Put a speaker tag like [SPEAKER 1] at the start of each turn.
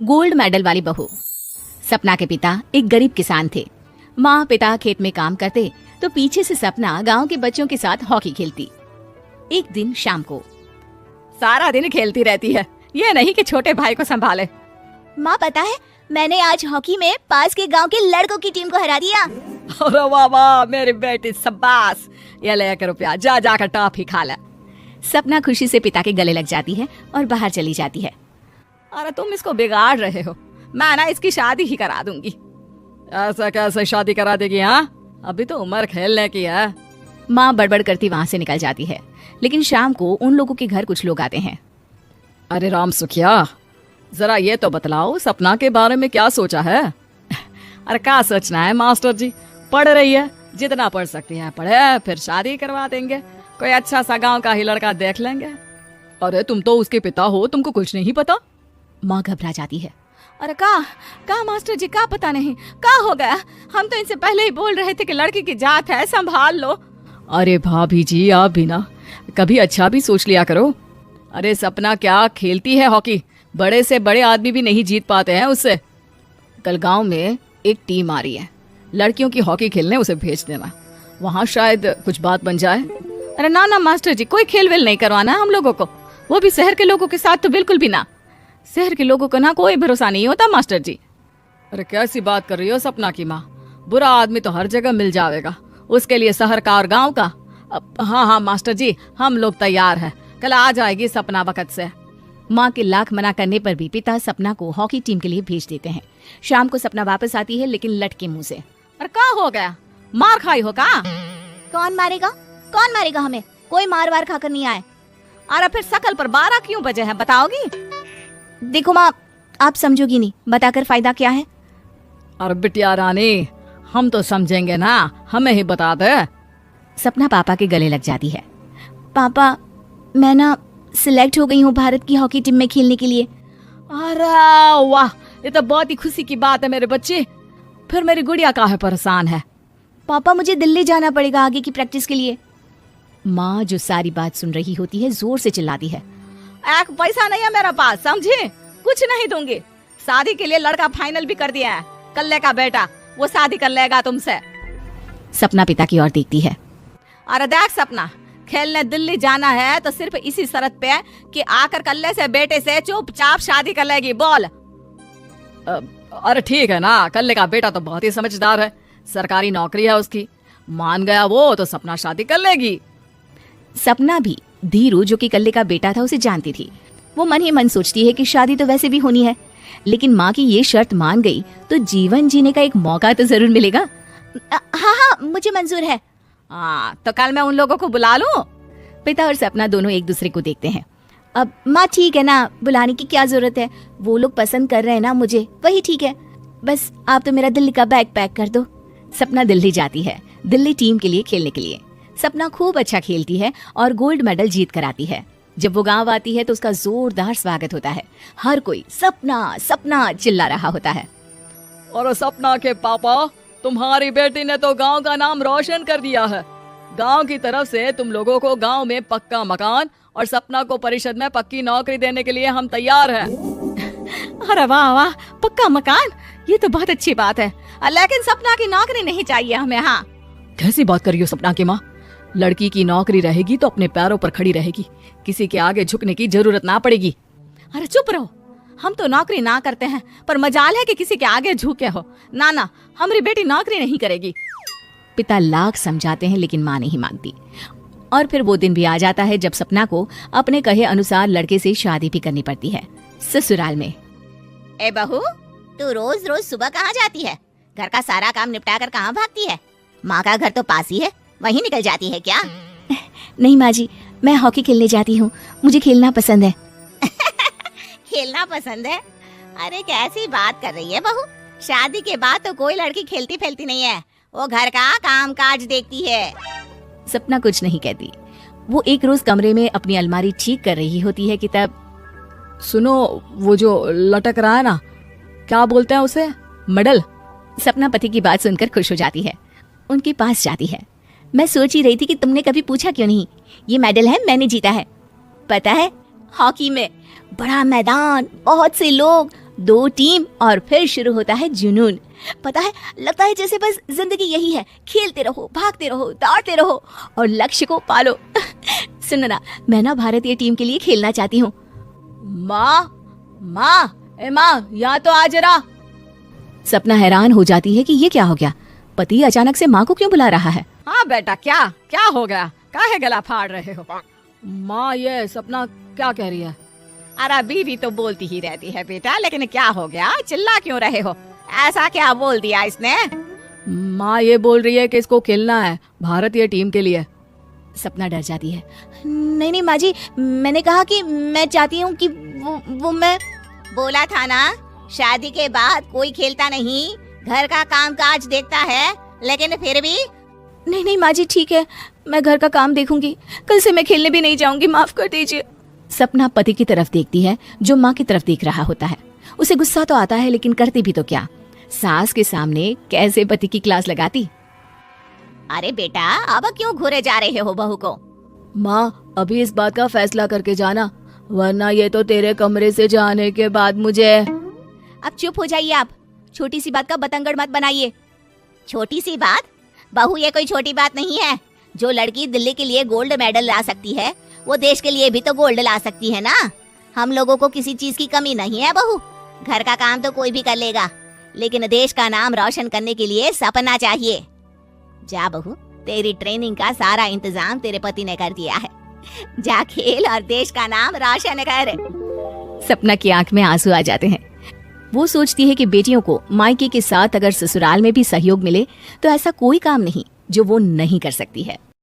[SPEAKER 1] Gold medal वाली बहू। सपना के पिता एक गरीब किसान थे। माँ पिता खेत में काम करते तो पीछे से सपना गांव के बच्चों के साथ हॉकी खेलती। एक दिन शाम को सारा दिन खेलती रहती है, ये नहीं कि छोटे भाई को संभाले।
[SPEAKER 2] माँ पता है, मैंने आज हॉकी में पास के गांव के लड़कों की टीम को हरा दिया।
[SPEAKER 1] अरे वाह वाह मेरी बेटी, शाबाश, ये ले रुपया, जा जाकर टॉफी खा ले। सपना खुशी से पिता के गले लग जाती है और बाहर चली जाती है। अरे तुम इसको बिगाड़ रहे हो, मैं ना इसकी शादी ही करा दूंगी। ऐसा कैसे शादी करा देगी? हाँ, अभी तो उम्र खेलने की है। माँ बड़बड़ करती वहां से निकल जाती है। लेकिन शाम को उन लोगों के घर कुछ लोग आते हैं। अरे राम सुखिया, जरा ये तो बतलाओ सपना के बारे में क्या सोचा है? अरे क्या सोचना है मास्टर जी, पढ़ रही है, जितना पढ़ सकती है पढ़े, फिर शादी करवा देंगे, कोई अच्छा सा गांव का ही लड़का देख लेंगे। अरे तुम तो उसके पिता हो, तुमको कुछ नहीं पता? माँ घबरा जाती है। अरे का मास्टर जी, का पता नहीं, का हो गया? हम तो इनसे पहले ही बोल रहे थे कि लड़की की जात है, संभाल लो। अरे भाभी जी, आप भी ना कभी अच्छा भी सोच लिया करो। अरे सपना क्या खेलती है हॉकी, बड़े से बड़े आदमी भी नहीं जीत पाते हैं उससे। कल गांव में एक टीम आ रही है, लड़कियों की हॉकी खेलने उसे भेज देना, वहाँ शायद कुछ बात बन जाए। अरे ना ना मास्टर जी, कोई खेल वेल नहीं करवाना है हम लोगों को, वो भी शहर के लोगों के साथ तो बिल्कुल भी ना। शहर के लोगों को ना कोई भरोसा नहीं होता मास्टर जी। अरे कैसी बात कर रही हो सपना की माँ, बुरा आदमी तो हर जगह मिल जाएगा, उसके लिए शहर का और गांव का। हाँ हाँ मास्टर जी, हम लोग तैयार हैं, कल आ जाएगी सपना वक्त से। माँ के लाख मना करने पर भी पिता सपना को हॉकी टीम के लिए भेज देते हैं। शाम को सपना वापस आती है, लेकिन लटके मुंह से। अरे क्या हो गया, मार खाई हो का?
[SPEAKER 2] कौन मारेगा हमें? कोई मार वार खाकर नहीं आए।
[SPEAKER 1] अरे फिर शकल पर 12 क्यों बजे हैं, बताओगी?
[SPEAKER 2] देखो माँ, आप समझोगी नहीं, बताकर फायदा क्या है?
[SPEAKER 1] अरे बिटिया रानी, हम तो समझेंगे ना, हमें ही बता दे। सपना पापा के गले लग जाती है।
[SPEAKER 2] पापा, मैं ना सिलेक्ट हो गई हूँ भारत की हॉकी टीम में खेलने के लिए।
[SPEAKER 1] अरे वाह, ये तो बहुत ही खुशी की बात है मेरे बच्चे। फिर मेरी गुड़िया काहे परेशान है?
[SPEAKER 2] पापा, मुझे दिल्ली जाना पड़ेगा आगे की प्रैक्टिस के लिए।
[SPEAKER 1] माँ जो सारी बात सुन रही होती है, जोर से चिल्लाती है। एक पैसा नहीं है मेरे पास, समझे? कुछ नहीं दूंगी। शादी के लिए लड़का फाइनल भी कर दिया है, कल्ले का बेटा, वो शादी कर लेगा तुमसे। सपना पिता की ओर देखती है। अरे देख सपना, खेलने दिल्ली जाना है तो सिर्फ इसी शर्त पे कि आकर कल्ले से बेटे से चुपचाप शादी कर लेगी, बोल। अरे ठीक है ना, कल्ले का बेटा तो बहुत ही समझदार है, सरकारी नौकरी है उसकी, मान गया वो तो सपना शादी कर लेगी। सपना भी धीरू, जो कि कल्ले का बेटा था, उसे जानती थी। वो मन ही मन सोचती है कि शादी तो वैसे भी होनी है, लेकिन माँ की ये शर्त मान गई तो जीवन जीने का एक मौका तो जरूर मिलेगा।
[SPEAKER 2] हाँ, मुझे मंजूर है।
[SPEAKER 1] हाँ, तो कल मैं उन लोगों को बुला लूं? पिता और सपना दोनों एक दूसरे को देखते हैं।
[SPEAKER 2] अब माँ ठीक है ना, बुलाने की क्या जरूरत है, वो लोग पसंद कर रहे हैं ना मुझे, वही ठीक है। बस आप तो मेरा दिल्ली का बैग पैक कर दो।
[SPEAKER 1] सपना दिल्ली जाती है, दिल्ली टीम के लिए खेलने के लिए। सपना खूब अच्छा खेलती है और गोल्ड मेडल जीत कर आती है। जब वो गांव आती है तो उसका जोरदार स्वागत होता है, हर कोई सपना सपना चिल्ला रहा होता है। और सपना के पापा, तुम्हारी बेटी ने तो गांव का नाम रोशन कर दिया है। गांव की तरफ से तुम लोगों को गांव में पक्का मकान और सपना को परिषद में पक्की नौकरी देने के लिए हम तैयार हैं। अरे वाह वाह, पक्का मकान, ये तो बहुत अच्छी बात है, लेकिन सपना की नौकरी नहीं चाहिए हमें। हाँ, कैसी बात कर रही हो सपना की माँ? लड़की की नौकरी रहेगी तो अपने पैरों पर खड़ी रहेगी, किसी के आगे झुकने की जरूरत ना पड़ेगी। अरे चुप रहो, हम तो नौकरी ना करते हैं, पर मजाल है कि किसी के आगे झुके हो। ना ना, हमारी बेटी नौकरी नहीं करेगी। पिता लाख समझाते हैं लेकिन माँ नहीं मानती। और फिर वो दिन भी आ जाता है जब सपना को अपने कहे अनुसार लड़के से शादी भी करनी पड़ती है, ससुराल में।
[SPEAKER 2] ए बहू, तू रोज रोज सुबह कहाँ जाती है? घर का सारा काम निपटा कर कहाँ भागती है? माँ का घर तो पास ही है, वहीं निकल जाती है क्या?
[SPEAKER 1] नहीं माँ जी, मैं हॉकी खेलने जाती हूँ, मुझे खेलना पसंद है।
[SPEAKER 2] खेलना पसंद है? अरे कैसी बात कर रही है बहू, शादी के बाद तो कोई लड़की खेलती फैलती नहीं है, वो घर का काम काज देखती है।
[SPEAKER 1] सपना कुछ नहीं कहती। वो एक रोज कमरे में अपनी अलमारी ठीक कर रही होती है कि तब, सुनो, वो जो लटक रहा है ना, क्या बोलते हैं उसे, मेडल? सपना पति की बात सुनकर खुश हो जाती है, उनके पास जाती है। मैं सोच ही रही थी कि तुमने कभी पूछा क्यों नहीं। ये मेडल है, मैंने जीता है।
[SPEAKER 2] पता है, हॉकी में बड़ा मैदान, बहुत से लोग,
[SPEAKER 1] 2 टीम और फिर शुरू होता है जुनून। पता है, लगता है जैसे बस जिंदगी यही है, खेलते रहो, भागते रहो, दौड़ते रहो और लक्ष्य को पालो। सुनो ना, मैं ना भारतीय टीम के लिए खेलना चाहती हूँ। माँ, यहाँ तो आ जरा। सपना हैरान हो जाती है कि ये क्या हो गया, पति अचानक से माँ को क्यों बुला रहा है। हाँ बेटा, क्या हो गया, काहे गला फाड़ रहे हो। माँ, ये सपना क्या कह रही है। अरे बीवी तो बोलती ही रहती है बेटा, लेकिन क्या हो गया, चिल्ला क्यों रहे हो, ऐसा क्या बोल दिया इसने। माँ ये बोल रही है कि इसको खेलना है भारतीय टीम के लिए। सपना डर जाती है। नहीं माँ जी, मैंने कहा कि मैं चाहती हूँ कि वो मैं
[SPEAKER 2] बोला था ना, शादी के बाद कोई खेलता नहीं, घर का काम काज देखता है, लेकिन फिर भी।
[SPEAKER 1] नहीं माँ जी, ठीक है, मैं घर का काम देखूंगी, कल से मैं खेलने भी नहीं जाऊंगी, माफ कर दीजिए। सपना पति की तरफ देखती है जो माँ की तरफ देख रहा होता है। उसे गुस्सा तो आता है, लेकिन करती भी तो क्या, सास के सामने कैसे पति की क्लास लगाती।
[SPEAKER 2] अरे बेटा, अब क्यों घूरे जा रहे हो बहू को।
[SPEAKER 1] माँ, अभी इस बात का फैसला करके जाना, वरना ये तो तेरे कमरे से जाने के बाद मुझे।
[SPEAKER 2] अब चुप हो जाइए आप, छोटी सी बात का बतंगड़ मत बनाइए। छोटी सी बात बहू, ये कोई छोटी बात नहीं है। जो लड़की दिल्ली के लिए गोल्ड मेडल ला सकती है, वो देश के लिए भी तो गोल्ड ला सकती है ना। हम लोगों को किसी चीज की कमी नहीं है बहू, घर का काम तो कोई भी कर लेगा, लेकिन देश का नाम रोशन करने के लिए सपना चाहिए। जा बहू, तेरी ट्रेनिंग का सारा इंतजाम तेरे पति ने कर दिया है, जा खेल और देश का नाम रोशन कर।
[SPEAKER 1] सपना की आंख में आंसू आ जाते हैं। वो सोचती है कि बेटियों को मायके के साथ अगर ससुराल में भी सहयोग मिले तो ऐसा कोई काम नहीं जो वो नहीं कर सकती है।